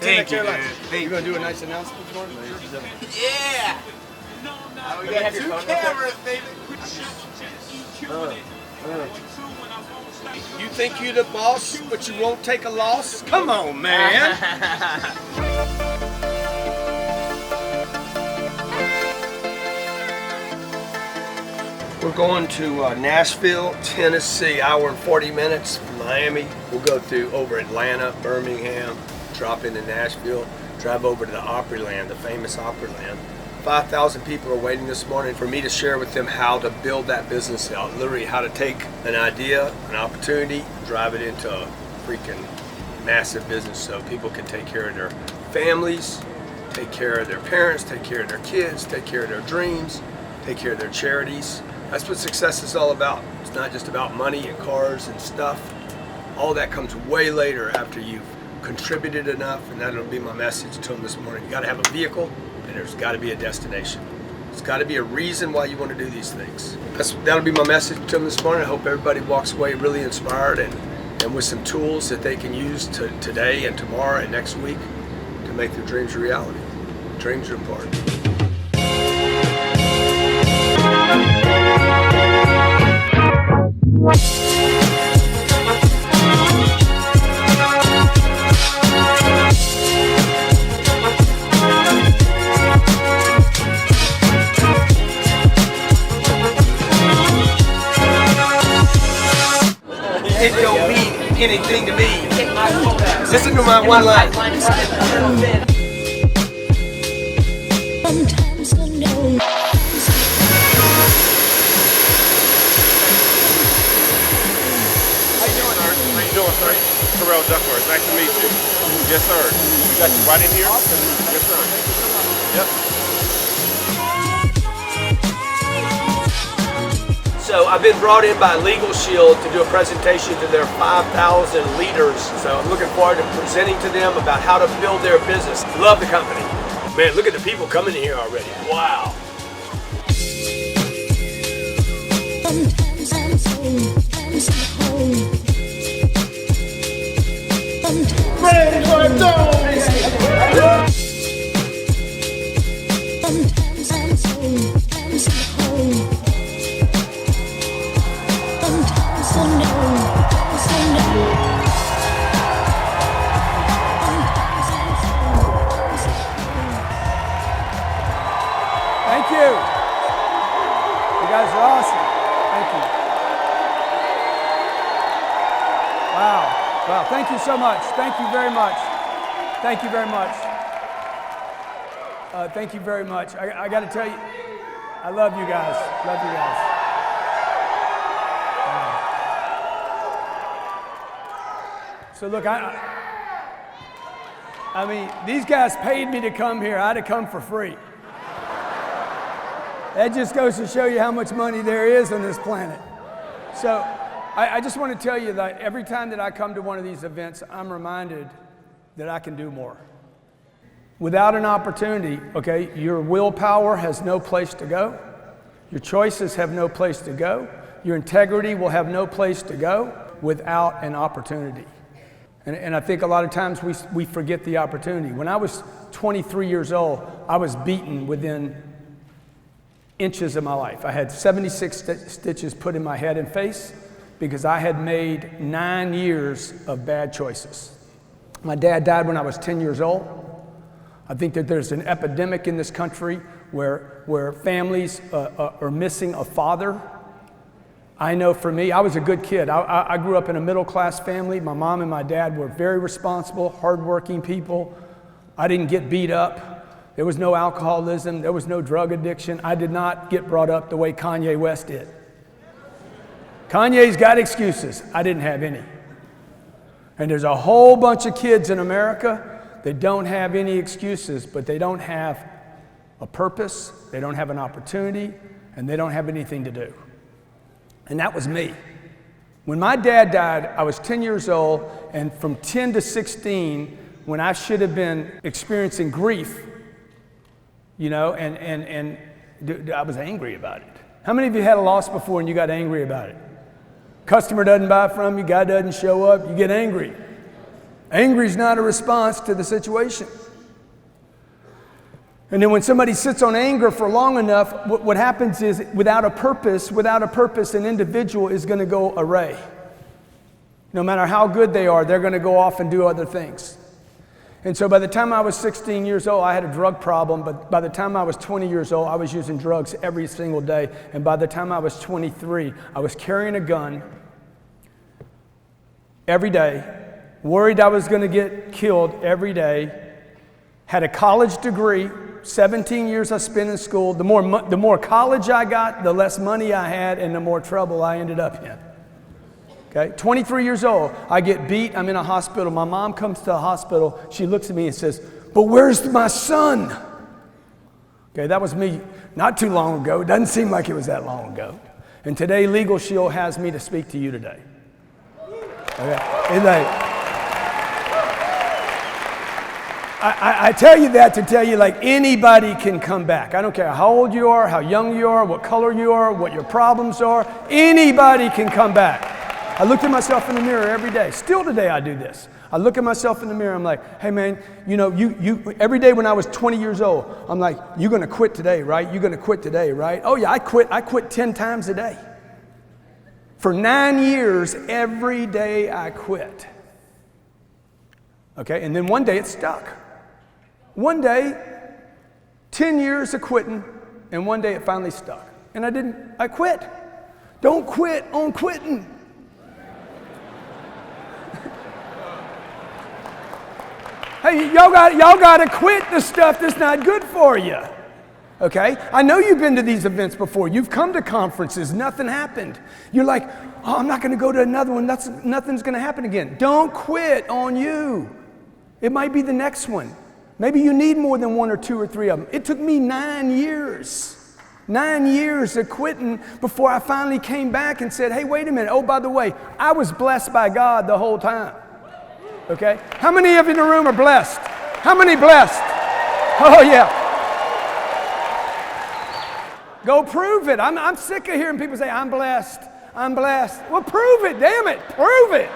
Thank you, dude. You gonna do a nice announcement for me? Yeah! We got two cameras, baby. You think you're the boss, but you won't take a loss? Come on, man. We're going to Nashville, Tennessee, hour and 40 minutes from Miami. We'll go through over Atlanta, Birmingham, drop into Nashville, drive over to the Opryland, the famous Opryland. 5,000 people are waiting this morning for me to share with them how to build that business out. Literally how to take an idea, an opportunity, drive it into a freaking massive business so people can take care of their families, take care of their parents, take care of their kids, take care of their dreams, take care of their charities. That's what success is all about. It's not just about money and cars and stuff. All that comes way later after you've contributed enough, and that'll be my message to them this morning. You gotta have a vehicle, and there's gotta be a destination. There's gotta be a reason why you wanna do these things. That'll be my message to them this morning. I hope everybody walks away really inspired and with some tools that they can use today and tomorrow and next week to make their dreams a reality. Dreams are important. It don't mean anything to me. Listen to my one line. Sometimes I know. How you doing, Art? How you doing, sir? Terrell Duckworth. Nice to meet you. Yes, sir. You got you right in here? Yes, sir. Yep. So I've been brought in by Legal Shield to do a presentation to their 5,000 leaders. So I'm looking forward to presenting to them about how to build their business. Love the company. Man, look at the people coming here already. Wow. Sometimes I'm so home. Ready for it, go! Sometimes I'm so home. Sometimes I know. Thank you. You guys are awesome. Thank you. Wow. Wow. Thank you so much. Thank you very much. Thank you very much. Thank you very much. I got to tell you, I love you guys. Love you guys. So look, I mean, these guys paid me to come here. I'd have come for free. That just goes to show you how much money there is on this planet. So I just want to tell you that every time that I come to one of these events, I'm reminded that I can do more. Without an opportunity, okay, your willpower has no place to go. Your choices have no place to go. Your integrity will have no place to go without an opportunity. And I think a lot of times we forget the opportunity. When I was 23 years old, I was beaten within inches of my life. I had 76 stitches put in my head and face because I had made 9 years of bad choices. My dad died when I was 10 years old. I think that there's an epidemic in this country where families are missing a father. I know for me, I was a good kid. I grew up in a middle-class family. My mom and my dad were very responsible, hardworking people. I didn't get beat up. There was no alcoholism. There was no drug addiction. I did not get brought up the way Kanye West did. Kanye's got excuses. I didn't have any. And there's a whole bunch of kids in America that don't have any excuses, but they don't have a purpose, they don't have an opportunity, and they don't have anything to do. And that was me. When my dad died, I was 10 years old, and from 10 to 16, when I should have been experiencing grief, you know, and I was angry about it. How many of you had a loss before and you got angry about it? Customer doesn't buy from you, guy doesn't show up, you get angry. Angry is not a response to the situation. And then when somebody sits on anger for long enough, what happens is without a purpose, an individual is going to go awry. No matter how good they are, they're going to go off and do other things. And so by the time I was 16 years old, I had a drug problem, but by the time I was 20 years old, I was using drugs every single day. And by the time I was 23, I was carrying a gun every day, worried I was going to get killed every day, had a college degree, 17 years I spent in school. The more college I got, the less money I had, and the more trouble I ended up in. Okay, 23 years old, I get beat, I'm in a hospital. My mom comes to the hospital, she looks at me and says, "But where's my son?" Okay, that was me not too long ago. It doesn't seem like it was that long ago. And today, Legal Shield has me to speak to you today. Okay, it's like, I tell you that to tell you, like, anybody can come back. I don't care how old you are, how young you are, what color you are, what your problems are. Anybody can come back. I looked at myself in the mirror every day. Still today I do this. I look at myself in the mirror, I'm like, hey man, you know, you every day when I was 20 years old, I'm like, you're gonna quit today, right? You're gonna quit today, right? Oh yeah, I quit 10 times a day. For 9 years, every day I quit. Okay, and then one day it stuck. One day, 10 years of quitting, and one day it finally stuck. And I quit. Don't quit on quitting. Hey, y'all got to quit the stuff that's not good for you. Okay? I know you've been to these events before. You've come to conferences. Nothing happened. You're like, oh, I'm not going to go to another one. Nothing's going to happen again. Don't quit on you. It might be the next one. Maybe you need more than one or two or three of them. It took me 9 years. 9 years of quitting before I finally came back and said, hey, wait a minute. Oh, by the way, I was blessed by God the whole time. Okay? How many of you in the room are blessed? How many blessed? Oh, yeah. Go prove it. I'm sick of hearing people say, I'm blessed. I'm blessed. Well, prove it. Damn it. Prove it.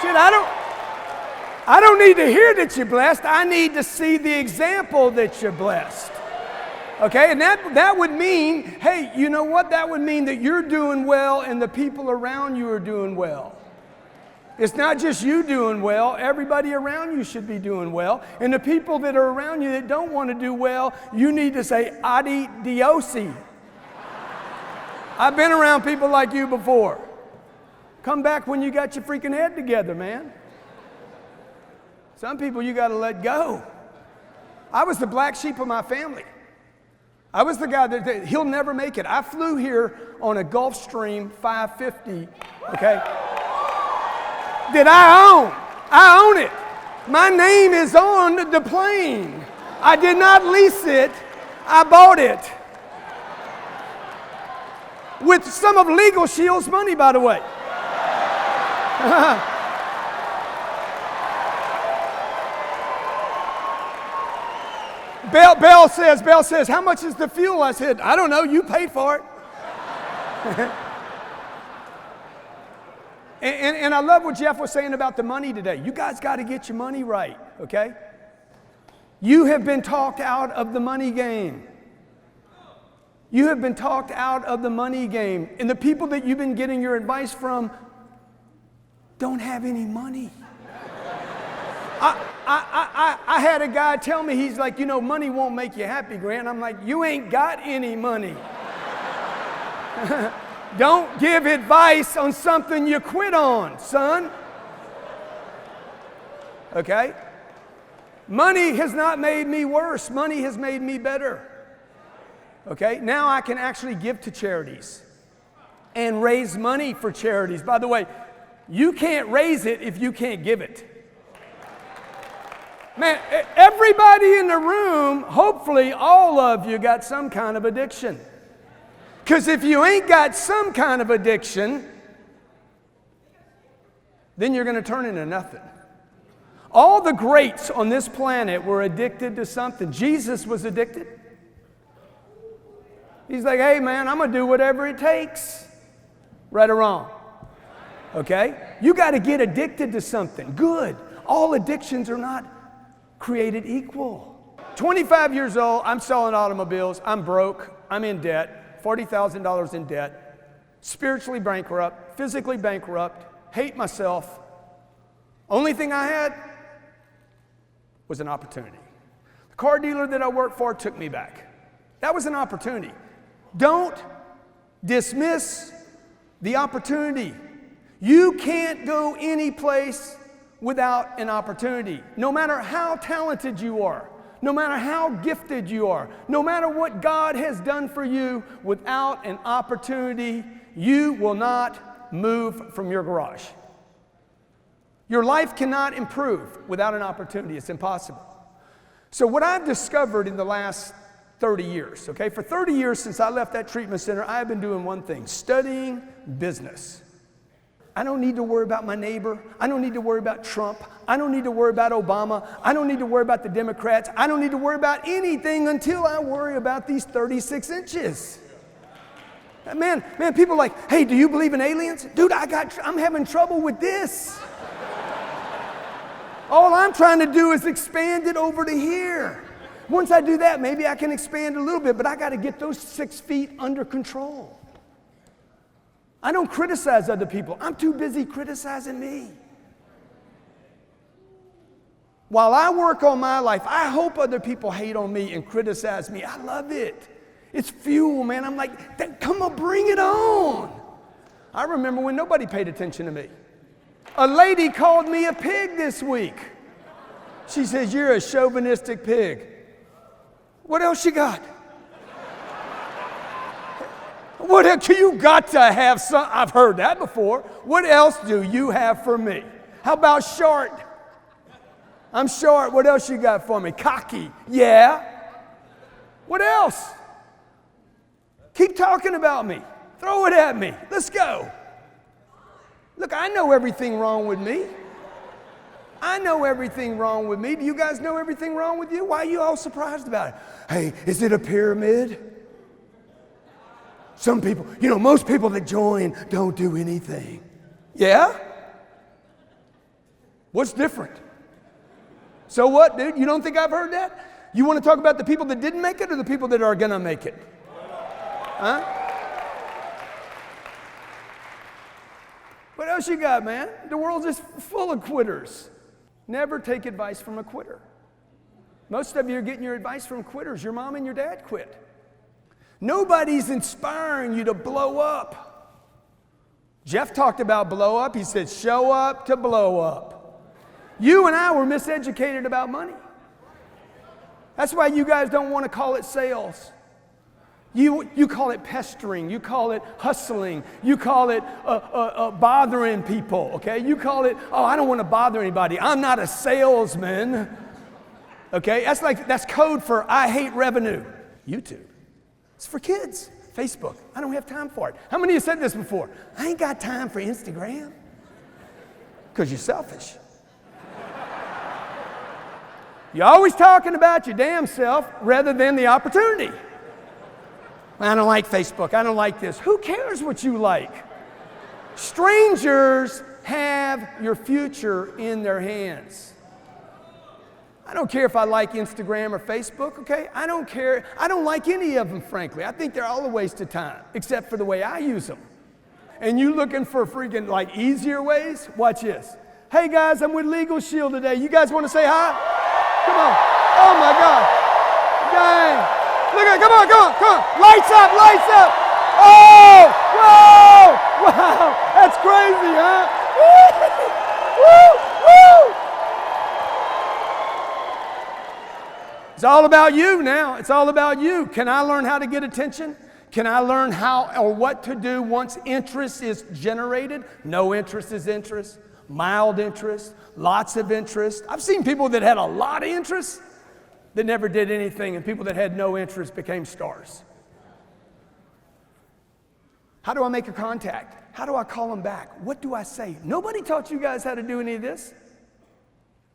Shit, I don't need to hear that you're blessed. I need to see the example that you're blessed. Okay, and that would mean, hey, you know what? That would mean that you're doing well and the people around you are doing well. It's not just you doing well. Everybody around you should be doing well. And the people that are around you that don't want to do well, you need to say, adiosi. I've been around people like you before. Come back when you got your freaking head together, man. Some people you got to let go. I was the black sheep of my family. I was the guy that he'll never make it. I flew here on a Gulfstream 550, okay, that I own. I own it. My name is on the plane. I did not lease it. I bought it. With some of Legal Shield's money, by the way. Bell says, how much is the fuel? I said, I don't know, you paid for it. and I love what Jeff was saying about the money today. You guys got to get your money right, okay? You have been talked out of the money game. You have been talked out of the money game. And the people that you've been getting your advice from don't have any money. I had a guy tell me, he's like, you know, money won't make you happy, Grant. I'm like, you ain't got any money. Don't give advice on something you quit on, son. Okay? Money has not made me worse. Money has made me better. Okay? Now I can actually give to charities and raise money for charities. By the way, you can't raise it if you can't give it. Man, everybody in the room, hopefully all of you got some kind of addiction. Because if you ain't got some kind of addiction, then you're going to turn into nothing. All the greats on this planet were addicted to something. Jesus was addicted. He's like, hey man, I'm going to do whatever it takes. Right or wrong? Okay? You got to get addicted to something. Good. All addictions are not created equal. 25 years old, I'm selling automobiles. I'm broke. I'm in debt. $40,000 in debt. Spiritually bankrupt. Physically bankrupt. Hate myself. Only thing I had was an opportunity. The car dealer that I worked for took me back. That was an opportunity. Don't dismiss the opportunity. You can't go any place without an opportunity. No matter how talented you are, no matter how gifted you are, no matter what God has done for you, without an opportunity, you will not move from your garage. Your life cannot improve without an opportunity. It's impossible. So what I've discovered in the last 30 years, okay, for 30 years since I left that treatment center, I've been doing one thing, studying business. I don't need to worry about my neighbor. I don't need to worry about Trump. I don't need to worry about Obama. I don't need to worry about the Democrats. I don't need to worry about anything until I worry about these 36 inches. Man, people are like, hey, do you believe in aliens? Dude, I'm having trouble with this. All I'm trying to do is expand it over to here. Once I do that, maybe I can expand a little bit, but I got to get those 6 feet under control. I don't criticize other people. I'm too busy criticizing me. While I work on my life, I hope other people hate on me and criticize me. I love it. It's fuel, man. I'm like, come on, bring it on. I remember when nobody paid attention to me. A lady called me a pig this week. She says, you're a chauvinistic pig. What else you got? What else? You got to have some. I've heard that before. What else do you have for me? How about short? I'm short. What else you got for me? Cocky. Yeah. What else? Keep talking about me. Throw it at me. Let's go. Look, I know everything wrong with me. I know everything wrong with me. Do you guys know everything wrong with you? Why are you all surprised about it? Hey, is it a pyramid? Some people, most people that join don't do anything. Yeah? What's different? So what, dude? You don't think I've heard that? You want to talk about the people that didn't make it or the people that are going to make it? Huh? What else you got, man? The world's just full of quitters. Never take advice from a quitter. Most of you are getting your advice from quitters. Your mom and your dad quit. Nobody's inspiring you to blow up. Jeff talked about blow up. He said, show up to blow up. You and I were miseducated about money. That's why you guys don't want to call it sales. You call it pestering. You call it hustling. You call it bothering people, okay? You call it, I don't want to bother anybody. I'm not a salesman, okay? That's code for I hate revenue. YouTube. It's for kids. Facebook. I don't have time for it. How many of you said this before? I ain't got time for Instagram. Because you're selfish. You're always talking about your damn self rather than the opportunity. I don't like Facebook. I don't like this. Who cares what you like? Strangers have your future in their hands. I don't care if I like Instagram or Facebook, okay? I don't care. I don't like any of them, frankly. I think they're all a waste of time, except for the way I use them. And you looking for freaking easier ways? Watch this. Hey guys, I'm with Legal Shield today. You guys want to say hi? Come on. Oh my God. Dang. Look at it. Come on. Lights up. Oh, whoa. Wow. That's crazy, huh? Woo. It's all about you now. It's all about you. Can I learn how to get attention? Can I learn how or what to do once interest is generated? No interest is interest. Mild interest. Lots of interest. I've seen people that had a lot of interest that never did anything, and people that had no interest became stars. How do I make a contact? How do I call them back? What do I say? Nobody taught you guys how to do any of this.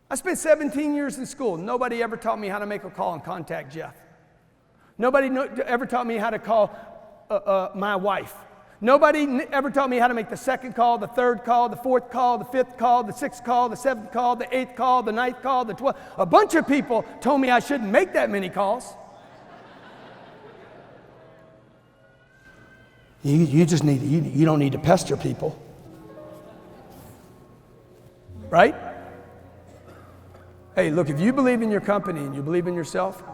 I spent 17 years in school. Nobody ever taught me how to make a call and contact Jeff. Nobody ever taught me how to call my wife. Nobody ever taught me how to make the second call, the third call, the fourth call, the fifth call, the sixth call, the seventh call, the eighth call, the ninth call, the 12th. A bunch of people told me I shouldn't make that many calls. You just need, you don't need to pester people. Right? Hey, look, if you believe in your company and you believe in yourself,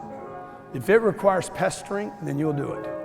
if it requires pestering, then you'll do it.